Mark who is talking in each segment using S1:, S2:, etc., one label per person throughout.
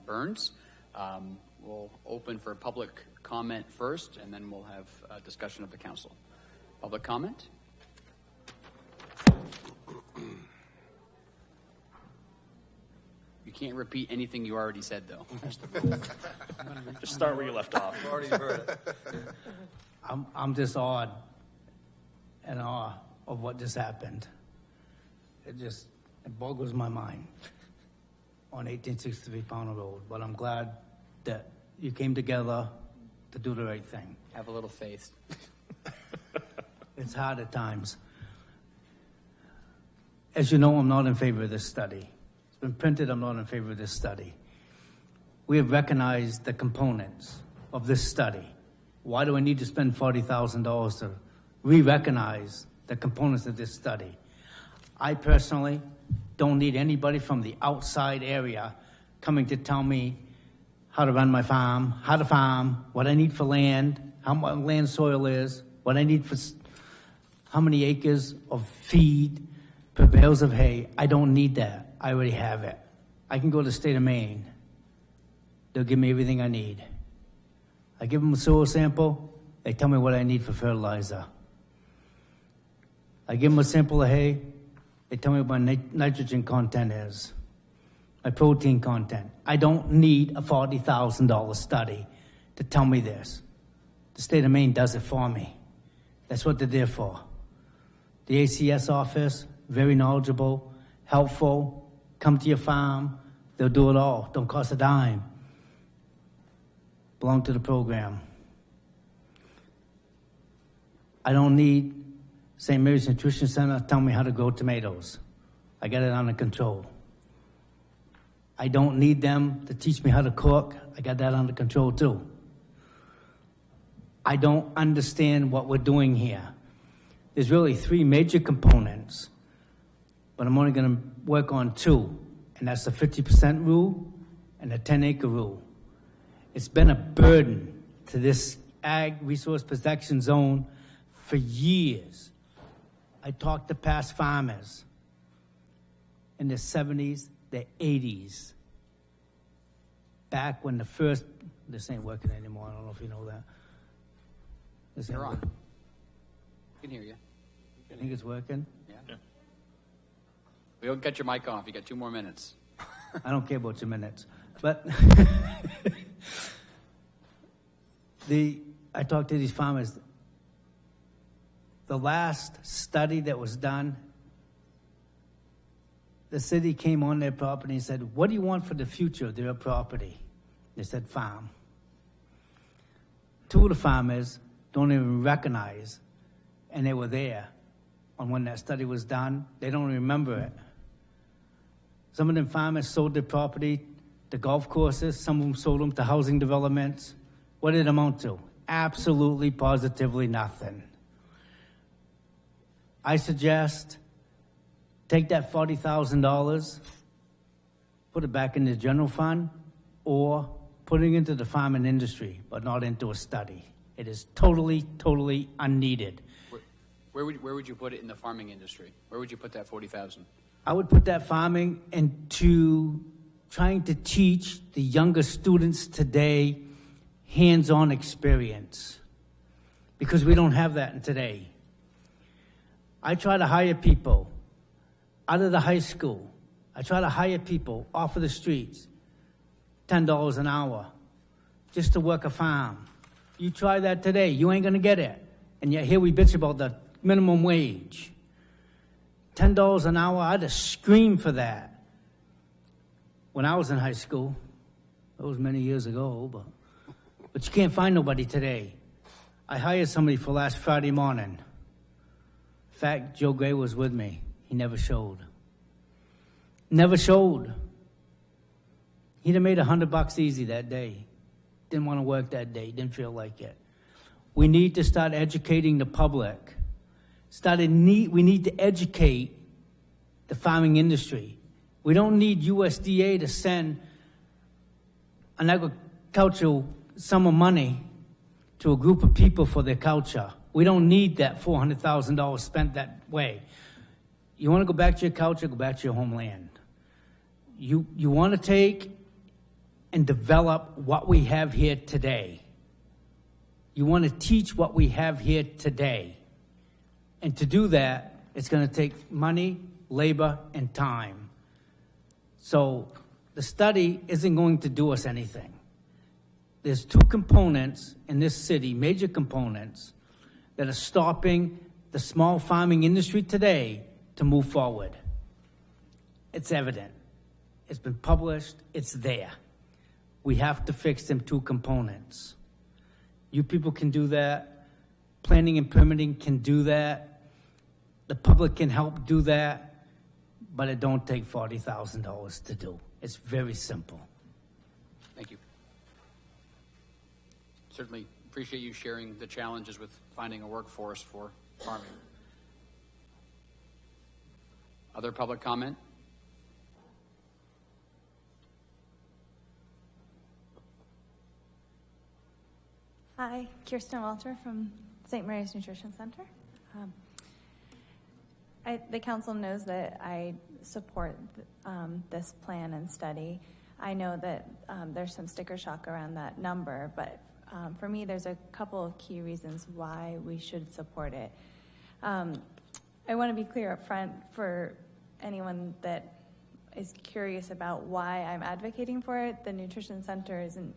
S1: Burns. We'll open for public comment first, and then we'll have a discussion of the council. Public comment? You can't repeat anything you already said, though.
S2: Just start where you left off.
S3: I've already heard it.
S4: I'm just awed and awe of what just happened. It boggles my mind on 1863 Powner Road. But I'm glad that you came together to do the right thing.
S1: Have a little faith.
S4: It's hard at times. As you know, I'm not in favor of this study. It's been printed, I'm not in favor of this study. We have recognized the components of this study. Why do I need to spend $40,000 to re-recognize the components of this study? I personally don't need anybody from the outside area coming to tell me how to run my farm, how to farm, what I need for land, how my land soil is, what I need for how many acres of feed per bales of hay. I don't need that. I already have it. I can go to the state of Maine. They'll give me everything I need. I give them a soil sample, they tell me what I need for fertilizer. I give them a sample of hay, they tell me what my nitrogen content is, my protein content. I don't need a $40,000 study to tell me this. The state of Maine does it for me. That's what they're there for. The ACS office, very knowledgeable, helpful, come to your farm, they'll do it all, don't cost a dime. Belong to the program. I don't need St. Mary's Nutrition Center to tell me how to grow tomatoes. I got it under control. I don't need them to teach me how to cook. I got that under control too. I don't understand what we're doing here. There's really three major components, but I'm only going to work on two, and that's the 50% rule and the 10-acre rule. It's been a burden to this ag resource protection zone for years. I talked to past farmers in the 70s, the 80s, back when the first, this ain't working anymore, I don't know if you know that. This ain't
S1: You're on.
S4: working.
S1: I can hear you.
S4: I think it's working.
S1: Yeah. We don't get your mic off. You got 2 more minutes.
S4: I don't care about your minutes. But I talked to these farmers. The last study that was done, the city came on their property and said, what do you want for the future of their property? They said farm. 2 of the farmers don't even recognize, and they were there on when that study was done. They don't remember it. Some of them farmers sold their property to golf courses. Some of them sold them to housing developments. What did it amount to? Absolutely, positively nothing. I suggest take that $40,000, put it back in the general fund, or put it into the farming industry, but not into a study. It is totally, totally unneeded.
S1: Where would you put it in the farming industry? Where would you put that 40,000?
S4: I would put that farming into trying to teach the younger students today hands-on experience, because we don't have that in today. I try to hire people out of the high school. I try to hire people off of the streets, $10 an hour, just to work a farm. You try that today, you ain't gonna get it. And yet here we bitch about the minimum wage. $10 an hour, I'd have screamed for that. When I was in high school, that was many years ago, but you can't find nobody today. I hired somebody for last Friday morning. In fact, Joe Gray was with me. He never showed. Never showed. He'd have made $100 easy that day. Didn't want to work that day. Didn't feel like it. We need to start educating the public. We need to educate the farming industry. We don't need USDA to send an agricultural sum of money to a group of people for their culture. We don't need that $400,000 spent that way. You want to go back to your culture, go back to your homeland. You want to take and develop what we have here today. You want to teach what we have here today. And to do that, it's going to take money, labor, and time. So the study isn't going to do us anything. There's two components in this city, major components, that are stopping the small farming industry today to move forward. It's evident. It's been published. It's there. We have to fix them two components. You people can do that. Planning and permitting can do that. The public can help do that. But it don't take $40,000 to do. It's very simple.
S1: Thank you. Certainly appreciate you sharing the challenges with finding a workforce for farming. Other public comment?
S3: Hi, Kirsten Walter from St. Mary's Nutrition Center. The council knows that I support this plan and study. I know that there's some sticker shock around that number, but for me, there's a couple of key reasons why we should support it. I want to be clear up front for anyone that is curious about why I'm advocating for it. The Nutrition Center isn't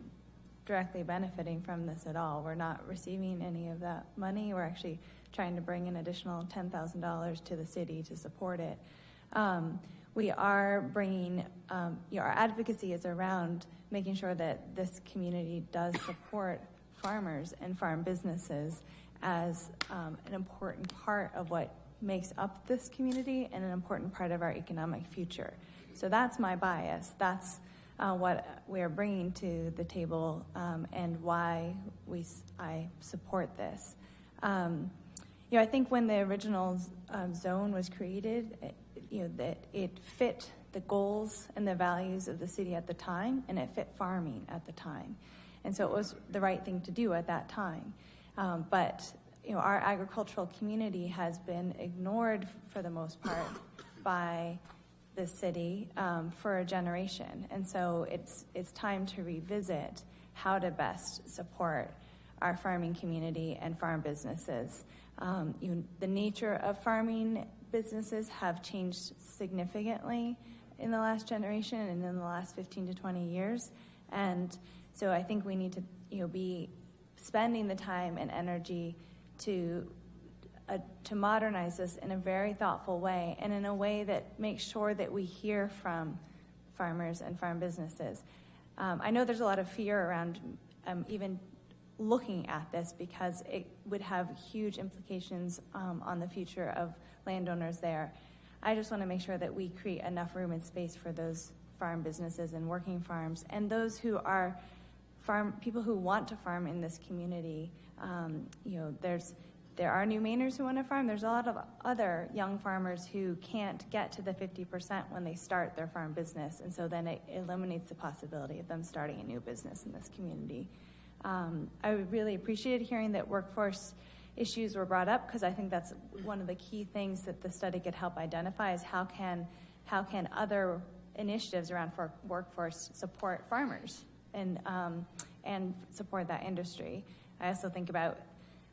S3: directly benefiting from this at all. We're not receiving any of that money. We're actually trying to bring an additional $10,000 to the city to support it. We are bringing, our advocacy is around making sure that this community does support farmers and farm businesses as an important part of what makes up this community and an important part of our economic future. So that's my bias. That's what we are bringing to the table and why I support this. I think when the original zone was created, that it fit the goals and the values of the city at the time, and it fit farming at the time. And so it was the right thing to do at that time. But our agricultural community has been ignored for the most part by the city for a generation. And so it's time to revisit how to best support our farming community and farm businesses. The nature of farming businesses have changed significantly in the last generation and in the last 15 to 20 years. And so I think we need to be spending the time and energy to modernize this in a very thoughtful way and in a way that makes sure that we hear from farmers and farm businesses. I know there's a lot of fear around even looking at this because it would have huge implications on the future of landowners there. I just want to make sure that we create enough room and space for those farm businesses and working farms and those who are people who want to farm in this community. There are new Mainers who want to farm. There's a lot of other young farmers who can't get to the 50% when they start their farm business, and so then it eliminates the possibility of them starting a new business in this community. I would really appreciate hearing that workforce issues were brought up, because I think that's one of the key things that the study could help identify is how can other initiatives around workforce support farmers and support that industry. I also think about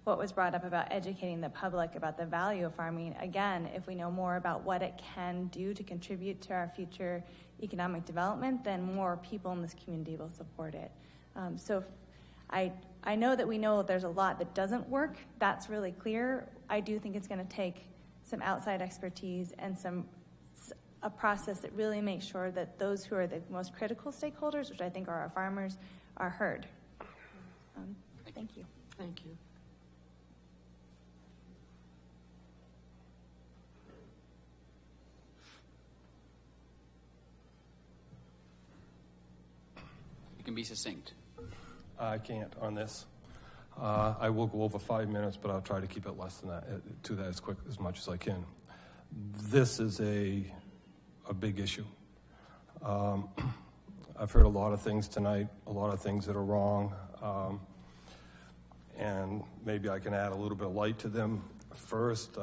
S3: what was brought up about educating the public about the value of farming. Again, if we know more about what it can do to contribute to our future economic development, then more people in this community will support it. So I know that we know there's a lot that doesn't work. That's really clear. I do think it's going to take some outside expertise and a process that really makes sure that those who are the most critical stakeholders, which I think are our farmers, are heard. Thank you.
S5: Thank you.
S1: You can be succinct.
S6: I can't on this. I will go over 5 minutes, but I'll try to keep it less than that, to that as much as I can. This is a big issue. I've heard a lot of things tonight, a lot of things that are wrong, and maybe I can add a little bit of light to them. First,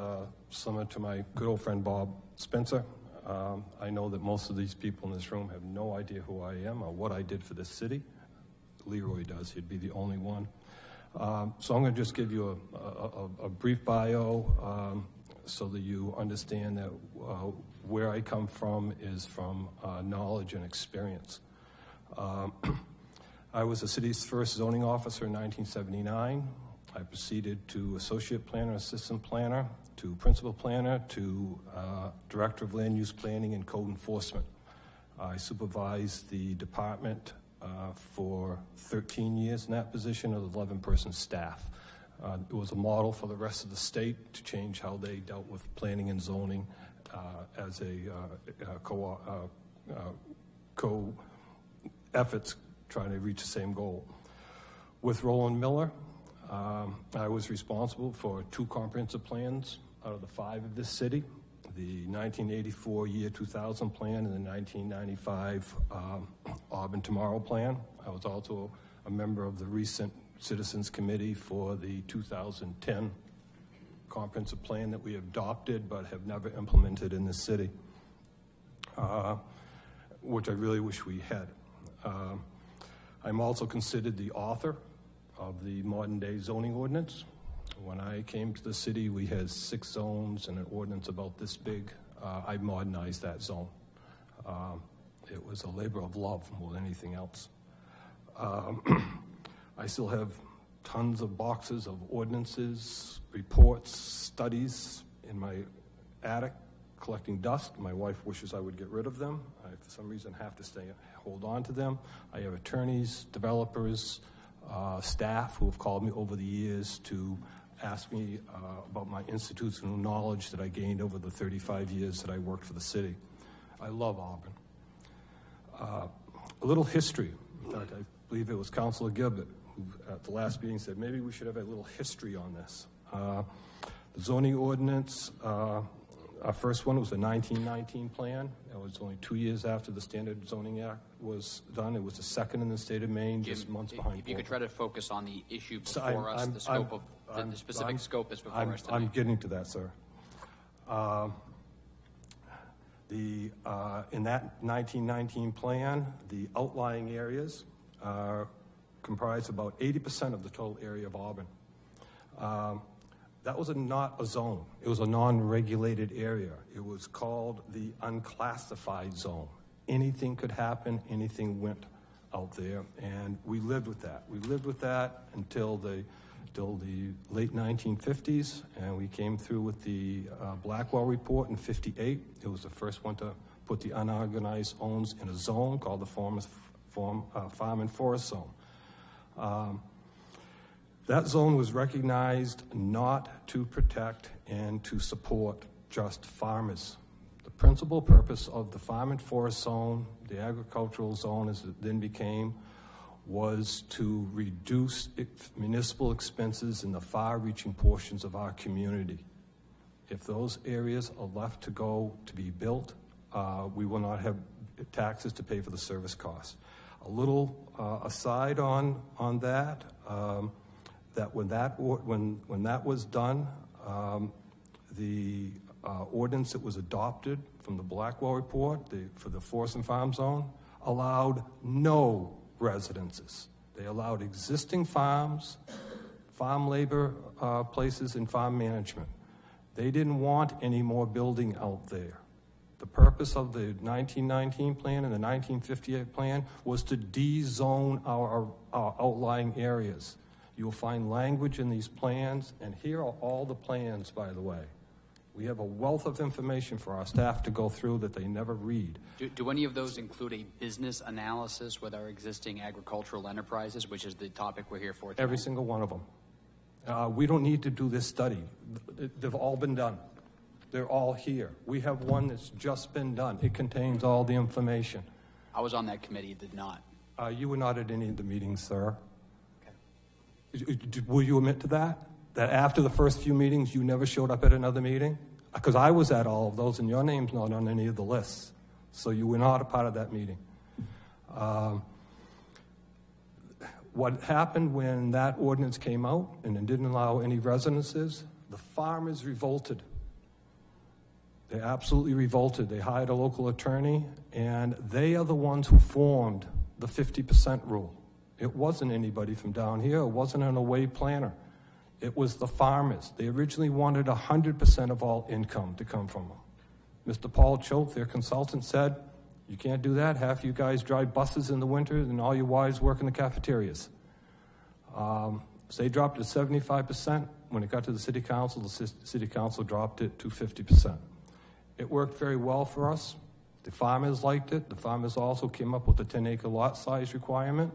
S6: similar to my good old friend Bob Spenser, I know that most of these people in this room have no idea who I am or what I did for this city. Leroy does. He'd be the only one. So I'm going to just give you a brief bio so that you understand that where I come from is from knowledge and experience. I was the city's first zoning officer in 1979. I proceeded to associate planner, assistant planner, to principal planner, to director of land use planning and code enforcement. I supervised the department for 13 years in that position with 11-person staff. It was a model for the rest of the state to change how they dealt with planning and zoning as a co-efforts trying to reach the same goal. With Roland Miller, I was responsible for 2 comprehensive plans out of the 5 of this city, the 1984 year 2000 plan and the 1995 Auburn Tomorrow plan. I was also a member of the recent Citizens Committee for the 2010 comprehensive plan that we adopted but have never implemented in the city, which I really wish we had. I'm also considered the author of the modern-day zoning ordinance. When I came to the city, we had 6 zones and an ordinance about this big. I modernized that zone. It was a labor of love more than anything else. I still have tons of boxes of ordinances, reports, studies in my attic collecting dust. My wife wishes I would get rid of them. I, for some reason, have to hold on to them. I have attorneys, developers, staff who have called me over the years to ask me about my institutional knowledge that I gained over the 35 years that I worked for the city. I love Auburn. A little history. In fact, I believe it was Councilor Gilbert who at the last meeting said maybe we should have a little history on this. The zoning ordinance, our first one was the 1919 plan. That was only 2 years after the Standard Zoning Act was done. It was the second in the state of Maine, just months behind.
S1: If you could try to focus on the issue before us, the scope of the specific scope that's before us tonight.
S6: I'm getting to that, sir. In that 1919 plan, the outlying areas comprised about 80% of the total area of Auburn. That was not a zone. It was a non-regulated area. It was called the unclassified zone. Anything could happen, anything went out there, and we lived with that. We lived with that until the late 1950s, and we came through with the Blackwell Report in '58. It was the first one to put the unorganized owns in a zone called the Farm and Forest Zone. That zone was recognized not to protect and to support just farmers. The principal purpose of the Farm and Forest Zone, the agricultural zone as it then became, was to reduce municipal expenses in the far-reaching portions of our community. If those areas are left to go to be built, we will not have taxes to pay for the service costs. A little aside on that, that when that was done, the ordinance that was adopted from the Blackwell Report for the Forest and Farm Zone allowed no residences. They allowed existing farms, farm labor places, and farm management. They didn't want any more building out there. The purpose of the 1919 plan and the 1958 plan was to de-zone our outlying areas. You'll find language in these plans, and here are all the plans, by the way. We have a wealth of information for our staff to go through that they never read.
S1: Do any of those include a business analysis with our existing agricultural enterprises, which is the topic we're here for tonight?
S6: Every single one of them. We don't need to do this study. They've all been done. They're all here. We have one that's just been done. It contains all the information.
S1: I was on that committee, it did not.
S6: You were not at any of the meetings, sir. Will you admit to that? That after the first few meetings, you never showed up at another meeting? Because I was at all of those, and your name's not on any of the lists. So you were not a part of that meeting. What happened when that ordinance came out and it didn't allow any residences, the farmers revolted. They absolutely revolted. They hired a local attorney, and they are the ones who formed the 50% rule. It wasn't anybody from down here. It wasn't an away planner. It was the farmers. They originally wanted 100% of all income to come from them. Mr. Paul Choate, their consultant, said, you can't do that. Half you guys drive buses in the winter, and all your wives work in the cafeterias. So they dropped it to 75%. When it got to the city council dropped it to 50%. It worked very well for us. The farmers liked it. The farmers also came up with a 10-acre lot size requirement.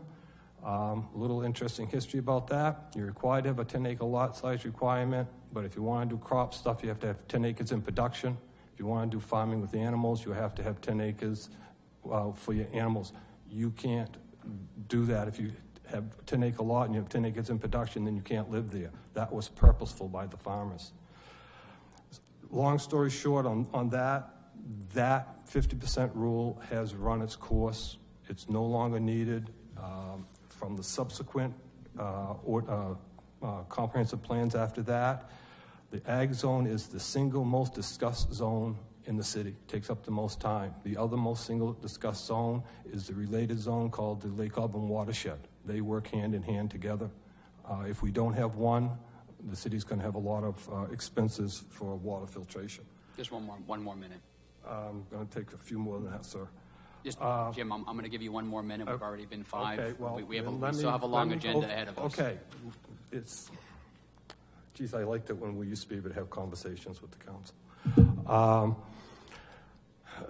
S6: A little interesting history about that. You're required to have a 10-acre lot size requirement, but if you want to do crop stuff, you have to have 10 acres in production. If you want to do farming with animals, you have to have 10 acres for your animals. You can't do that. If you have a 10-acre lot and you have 10 acres in production, then you can't live there. That was purposeful by the farmers. Long story short on that 50% rule has run its course. It's no longer needed. From the subsequent comprehensive plans after that, the ag zone is the single most discussed zone in the city. It takes up the most time. The other most single discussed zone is the related zone called the Lake Auburn watershed. They work hand in hand together. If we don't have one, the city's going to have a lot of expenses for water filtration.
S1: Just one more minute.
S6: I'm going to take a few more than that, sir.
S1: Just, Jim, I'm going to give you one more minute. We've already been 5.
S6: Okay, well,
S1: we still have a long agenda ahead of us.
S6: Okay. Geez, I liked it when we used to be able to have conversations with the council.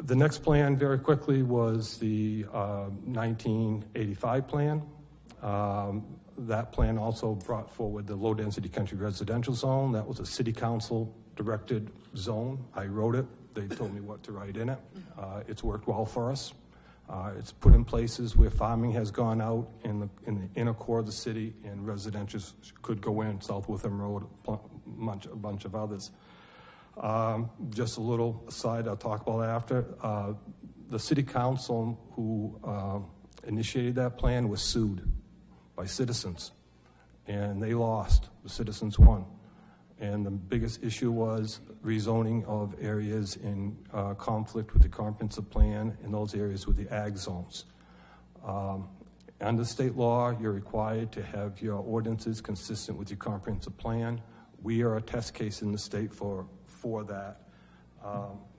S6: The next plan, very quickly, was the 1985 plan. That plan also brought forward the low-density country residential zone. That was a city council-directed zone. I wrote it. They told me what to write in it. It's worked well for us. It's put in places where farming has gone out in the inner core of the city, and residential could go in, South Witham Road, a bunch of others. Just a little aside I'll talk about after. The city council who initiated that plan was sued by citizens, and they lost. The citizens won. And the biggest issue was rezoning of areas in conflict with the comprehensive plan, in those areas with the ag zones. Under state law, you're required to have your ordinances consistent with your comprehensive plan. We are a test case in the state for that.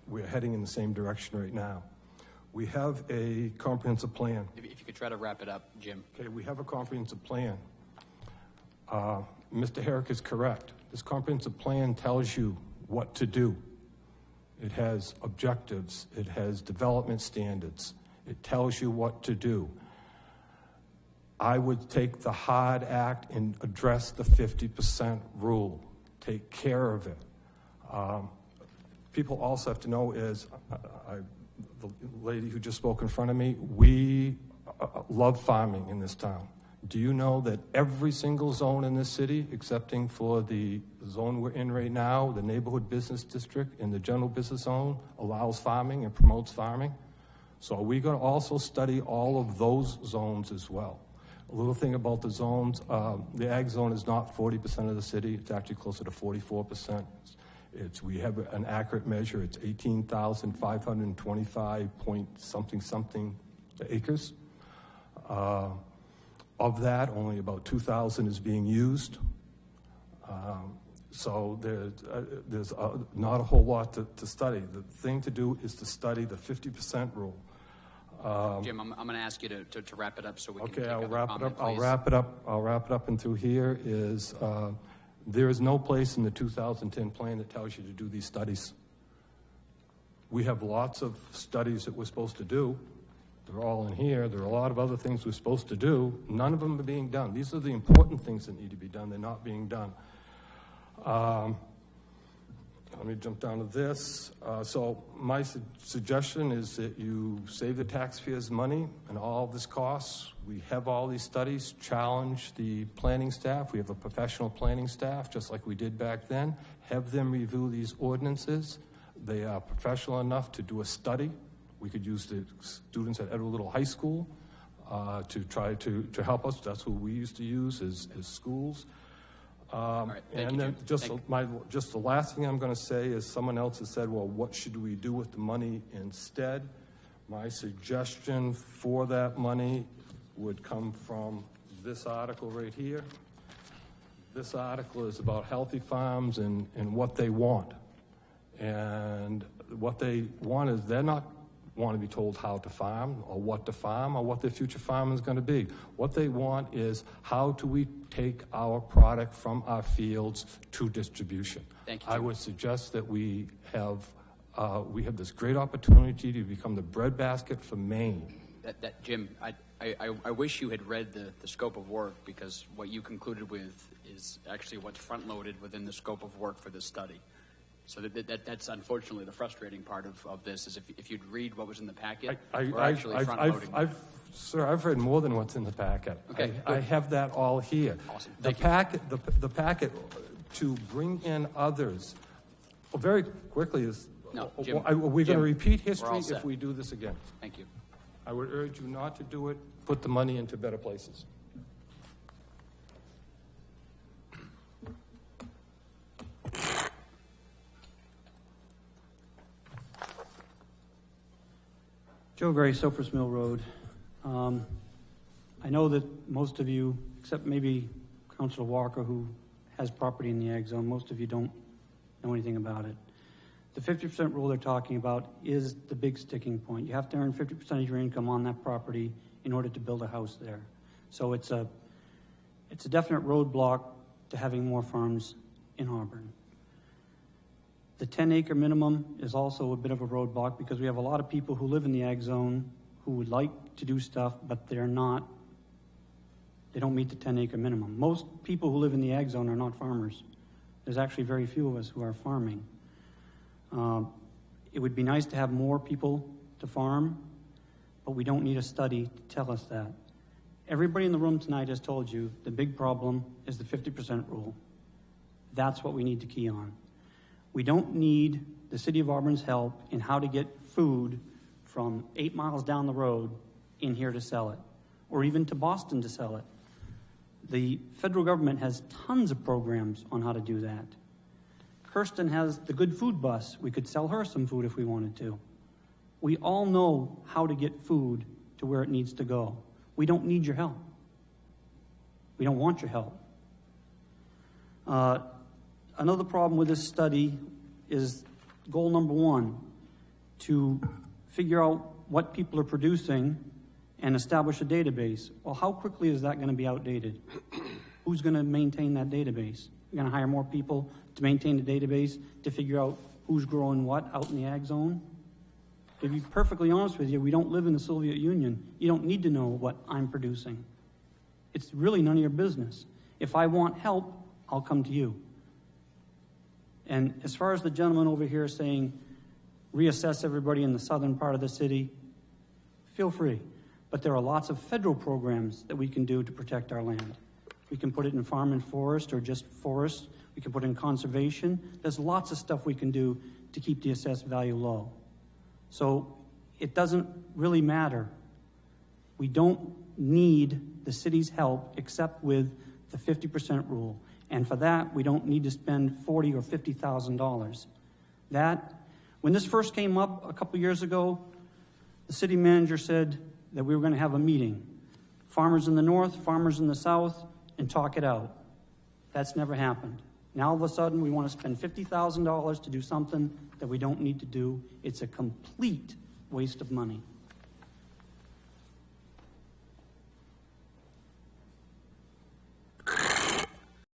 S6: We're heading in the same direction right now. We have a comprehensive plan.
S1: If you could try to wrap it up, Jim.
S6: Okay, we have a comprehensive plan. Mr. Herrick is correct. This comprehensive plan tells you what to do. It has objectives. It has development standards. It tells you what to do. I would take the hard act and address the 50% rule. Take care of it. People also have to know is, the lady who just spoke in front of me, we love farming in this town. Do you know that every single zone in this city, excepting for the zone we're in right now, the neighborhood business district and the general business zone, allows farming and promotes farming? So are we going to also study all of those zones as well? A little thing about the zones, the ag zone is not 40% of the city. It's actually closer to 44%. We have an accurate measure. It's 18,525 point something acres. Of that, only about 2,000 is being used. So there's not a whole lot to study. The thing to do is to study the 50% rule.
S1: Jim, I'm going to ask you to wrap it up so we can
S6: Okay,
S1: take
S6: I'll
S1: other
S6: wrap
S1: comment,
S6: it up. I'll
S1: please.
S6: wrap it up and through here is there is no place in the 2010 plan that tells you to do these studies. We have lots of studies that we're supposed to do. They're all in here. There are a lot of other things we're supposed to do. None of them are being done. These are the important things that need to be done. They're not being done. Let me jump down to this. So my suggestion is that you save the taxpayers' money and all of this costs. We have all these studies. Challenge the planning staff. We have a professional planning staff, just like we did back then. Have them review these ordinances. They are professional enough to do a study. We could use the students at Edward Little High School to try to help us. That's who we used to use as schools.
S1: right, thank
S6: And
S1: you,
S6: then
S1: Jim.
S6: just the last thing I'm going to say is someone else has said, well, what should we do with the money instead? My suggestion for that money would come from this article right here. This article is about healthy farms and what they want. And what they want is they're not want to be told how to farm or what their future farming is going to be. What they want is how do we take our product from our fields to distribution.
S1: Thank you,
S6: I
S1: Jim.
S6: would suggest that we have this great opportunity to become the breadbasket for Maine.
S1: Jim, I wish you had read the scope of work, because what you concluded with is actually what's front-loaded within the scope of work for this study. So that's unfortunately the frustrating part of this, is if you'd read what was in the packet, we're actually front-loading.
S6: Sir, I've read more than what's in the packet.
S1: Okay,
S6: I
S1: good.
S6: have that all here.
S1: Awesome.
S6: The
S1: Thank you.
S6: packet to bring in others, very quickly is,
S1: No, Jim,
S6: are we going
S1: Jim,
S6: to repeat
S1: we're
S6: history
S1: all set.
S6: if we do this again?
S1: Thank you.
S6: I would urge you not to do it. Put the money into better places.
S5: Joe Gray, Cypress Mill Road. I know that most of you, except maybe Councilor Walker, who has property in the ag zone, most of you don't know anything about it. The 50% rule they're talking about is the big sticking point. You have to earn 50% of your income on that property in order to build a house there. So it's a definite roadblock to having more farms in Auburn. The 10-acre minimum is also a bit of a roadblock, because we have a lot of people who live in the ag zone who would like to do stuff, but they don't meet the 10-acre minimum. Most people who live in the ag zone are not farmers. There's actually very few of us who are farming. It would be nice to have more people to farm, but we don't need a study to tell us that. Everybody in the room tonight has told you the big problem is the 50% rule. That's what we need to key on. We don't need the City of Auburn's help in how to get food from 8 miles down the road in here to sell it, or even to Boston to sell it. The federal government has tons of programs on how to do that. Kirsten has the Good Food Bus. We could sell her some food if we wanted to. We all know how to get food to where it needs to go. We don't need your help. We don't want your help. Another problem with this study is goal number 1, to figure out what people are producing and establish a database. Well, how quickly is that going to be outdated? Who's going to maintain that database? You're going to hire more people to maintain the database to figure out who's growing what out in the ag zone? To be perfectly honest with you, we don't live in the Soviet Union. You don't need to know what I'm producing. It's really none of your business. If I want help, I'll come to you. And as far as the gentleman over here saying, reassess everybody in the southern part of the city, feel free. But there are lots of federal programs that we can do to protect our land. We can put it in farm and forest, or just forest. We can put it in conservation. There's lots of stuff we can do to keep the assessed value low. So it doesn't really matter. We don't need the city's help except with the 50% rule. And for that, we don't need to spend $40,000 or $50,000. That, when this first came up a couple years ago, the city manager said that we were going to have a meeting. Farmers in the north, farmers in the south, and talk it out. That's never happened. Now all of a sudden we want to spend $50,000 to do something that we don't need to do. It's a complete waste of money.